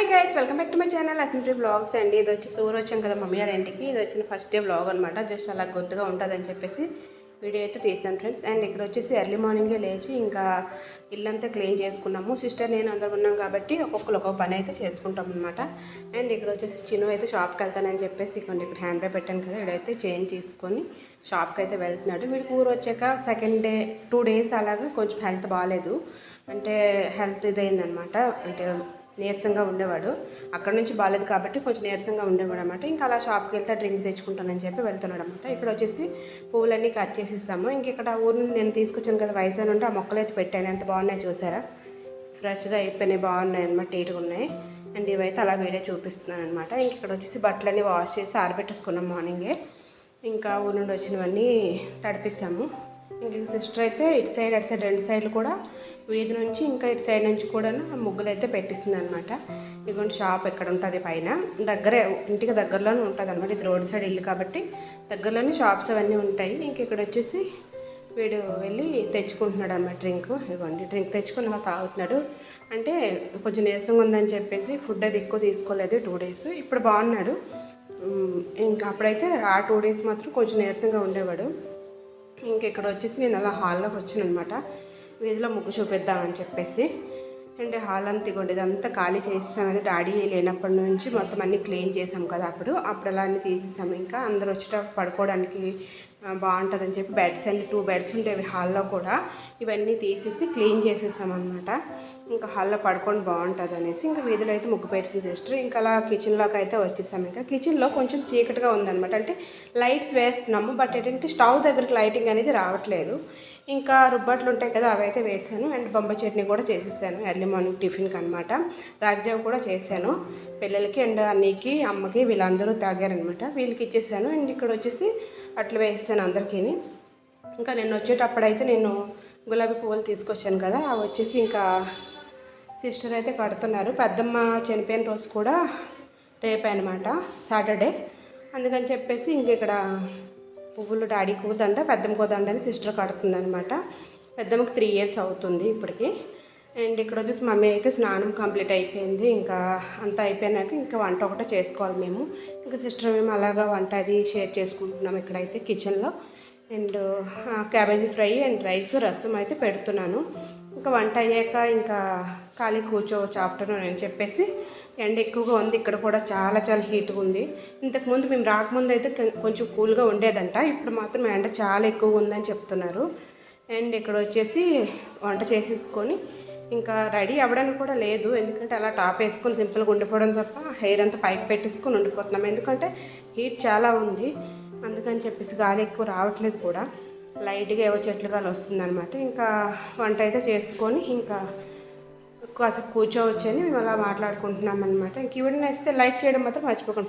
Hi guys, welcome back to my channel అసింప్లీ blogs అండి. ఇది వచ్చి ఊరు వచ్చాం కదా మమ్మీ గారి ఇంటికి. ఇది వచ్చిన ఫస్ట్ డే బ్లాగ్ అనమాట. జస్ట్ అలా గుర్తుగా ఉంటుందని చెప్పేసి వీడియో అయితే తీసాను ఫ్రెండ్స్. అండ్ ఇక్కడ వచ్చేసి ఎర్లీ మార్నింగే లేచి ఇంకా ఇల్లంతా క్లీన్ చేసుకున్నాము. సిస్టర్ నేను అందరం ఉన్నాం కాబట్టి ఒక్కొక్కరు ఒక్కొక్క పని అయితే చేసుకుంటాం అనమాట. అండ్ ఇక్కడ వచ్చేసి చిన్న అయితే షాప్కి వెళ్తానని చెప్పేసి ఇక్కడ హ్యాండ్ బ్యాగ్ పెట్టాను కదా, ఇక్కడైతే చైన్ తీసుకొని షాప్కి అయితే వెళ్తున్నాడు. వీడికి ఊరు వచ్చాక సెకండ్ డే 2 days అలాగా కొంచెం హెల్త్ బాగాలేదు. అంటే హెల్త్ ఇదైందనమాట. అంటే నీరసంగా ఉండేవాడు. అక్కడ నుంచి బాగాలేదు కాబట్టి కొంచెం నీరసంగా ఉండేవాడు అనమాట. ఇంకా అలా షాప్కి వెళ్తే డ్రింక్ తెచ్చుకుంటానని చెప్పి వెళ్తున్నాడు అనమాట. ఇక్కడ వచ్చేసి పువ్వులన్నీ కట్ చేసిస్తాము. ఇంక ఇక్కడ ఊరిని నేను తీసుకొచ్చాను కదా వైజాగ్ నుండి, ఆ మొక్కలు అయితే పెట్టాను. ఎంత బాగున్నాయి చూసారా, ఫ్రెష్గా అయిపోయినాయి, బాగున్నాయి అనమాట, నీట్గా ఉన్నాయి. అండ్ ఇవైతే అలా వీడియో చూపిస్తున్నాను అనమాట. ఇంక ఇక్కడ వచ్చేసి బట్టలన్నీ వాష్ చేసి ఆరబెట్టేసుకున్నాం మార్నింగే. ఇంకా ఊరి నుండి వచ్చినవన్నీ తడిపిస్తాము. ఇంక సిస్టర్ అయితే ఇటు సైడ్ అటు సైడ్ 2 సైడ్లు కూడా వీధి నుంచి ఇంకా ఇటు సైడ్ నుంచి కూడా ముగ్గులు అయితే పెట్టిస్తుంది అనమాట. ఇదిగోండి షాప్ ఎక్కడ ఉంటుంది పైన దగ్గరే, ఇంటికి దగ్గరలోనే ఉంటుంది అనమాట. ఇది రోడ్ సైడ్ ఇల్లు కాబట్టి దగ్గరలోనే షాప్స్ అవన్నీ ఉంటాయి. ఇంక ఇక్కడ వచ్చేసి వీడు వెళ్ళి తెచ్చుకుంటున్నాడు అనమాట డ్రింక్. ఇదిగోండి డ్రింక్ తెచ్చుకుని అలా తాగుతున్నాడు. అంటే కొంచెం నీరసంగా ఉందని చెప్పేసి ఫుడ్ అది ఎక్కువ తీసుకోలేదు 2 days. ఇప్పుడు బాగున్నాడు. ఇంకా అప్పుడైతే ఆ 2 days మాత్రం కొంచెం నీరసంగా ఉండేవాడు. ఇక్కడ వచ్చేసి నేను అలా హాల్లోకి వచ్చాను అనమాట. వీధిలో ముగ్గు చూపిద్దామని చెప్పేసి. అండ్ హాల్ అంతా ఇవ్వండి, ఇదంతా ఖాళీ చేసేసాం కదా, డాడీ లేనప్పటి నుంచి మొత్తం అన్నీ క్లీన్ చేసాం కదా. అప్పుడు అలా అన్నీ తీసేసాము. ఇంకా అందరూ వచ్చేటప్పుడు పడుకోవడానికి బాగుంటుందని చెప్పి బెడ్స్ అన్ని 2 beds ఉండేవి హాల్లో కూడా, ఇవన్నీ తీసేసి క్లీన్ చేసేసాం అనమాట. ఇంకా హాల్లో పడుకొని బాగుంటుంది అనేసి ఇంకా వీధిలో అయితే ముగ్గు పెట్టిన సిస్టర్. ఇంకా అలా కిచెన్లోకి అయితే వచ్చేసాము. ఇంకా కిచెన్లో కొంచెం చీకటిగా ఉందన్నమాట. అంటే లైట్స్ వేస్తున్నాము, బట్ ఏంటంటే స్టవ్ దగ్గరికి లైటింగ్ అనేది రావట్లేదు. ఇంకా రుబ్బట్లు ఉంటాయి కదా, అవి అయితే వేసాను. అండ్ బొంబాయి చట్నీ కూడా చేసేసాను ఎర్లీ మార్నింగ్ టిఫిన్కి అనమాట. రాగిజావ కూడా చేశాను పిల్లలకి. అండ్ అన్నీకి అమ్మకి వీళ్ళందరూ తాగారనమాట, వీళ్ళకి ఇచ్చేసాను. అండ్ ఇక్కడ వచ్చేసి అట్లా వేసాను అందరికీ. ఇంకా నేను వచ్చేటప్పుడైతే నేను గులాబీ పువ్వులు తీసుకొచ్చాను కదా, అవి వచ్చేసి ఇంకా సిస్టర్ అయితే కడుతున్నారు. పెద్దమ్మ చనిపోయిన రోజు కూడా రేపే అనమాట, సాటర్డే. అందుకని చెప్పేసి ఇంక ఇక్కడ పువ్వులు డాడీ కూదండ, పెద్దమ్మ కూదండ అని సిస్టర్ కడుతుంది అనమాట. పెద్దమ్మకి 3 years అవుతుంది ఇప్పటికి. అండ్ ఇక్కడ వచ్చేసి మమ్మీ అయితే స్నానం కంప్లీట్ అయిపోయింది. ఇంకా అంతా అయిపోయినాక ఇంకా వంట ఒకటే చేసుకోవాలి మేము. ఇంకా సిస్టర్ మేము అలాగా వంట అది షేర్ చేసుకుంటున్నాం ఇక్కడైతే కిచెన్లో. And cabbage fry and rice రసం అయితే పెడుతున్నాను. ఇంకా వంట అయ్యాక ఇంకా ఖాళీ కూర్చోవచ్చు ఆఫ్టర్నూన్ అని చెప్పేసి. ఎండ ఎక్కువగా ఉంది, ఇక్కడ కూడా చాలా చాలా హీట్గా ఉంది. ఇంతకుముందు మేము రాకముందు అయితే కొంచెం కూల్గా ఉండేదంట, ఇప్పుడు మాత్రం ఎండ చాలా ఎక్కువగా ఉందని చెప్తున్నారు. అండ్ ఇక్కడ వచ్చేసి వంట చేసేసుకొని ఇంకా రెడీ అవ్వడానికి కూడా లేదు, ఎందుకంటే అలా టాప్ వేసుకొని సింపుల్గా ఉండిపోవడం తప్ప హెయిర్ అంతా పైకి పెట్టేసుకొని ఉండిపోతున్నాం. ఎందుకంటే హీట్ చాలా ఉంది, అందుకని చెప్పేసి గాలి ఎక్కువ రావట్లేదు కూడా, లైట్గా ఏవో చెట్లు గాలి వస్తుందన్నమాట. ఇంకా వంట అయితే చేసుకొని ఇంకా కాసేపు కూర్చోవచ్చని మేము అలా మాట్లాడుకుంటున్నాం అనమాట. ఇంక ఈ వీడియో నచ్చితే లైక్ చేయడం మాత్రం మర్చిపోకండి.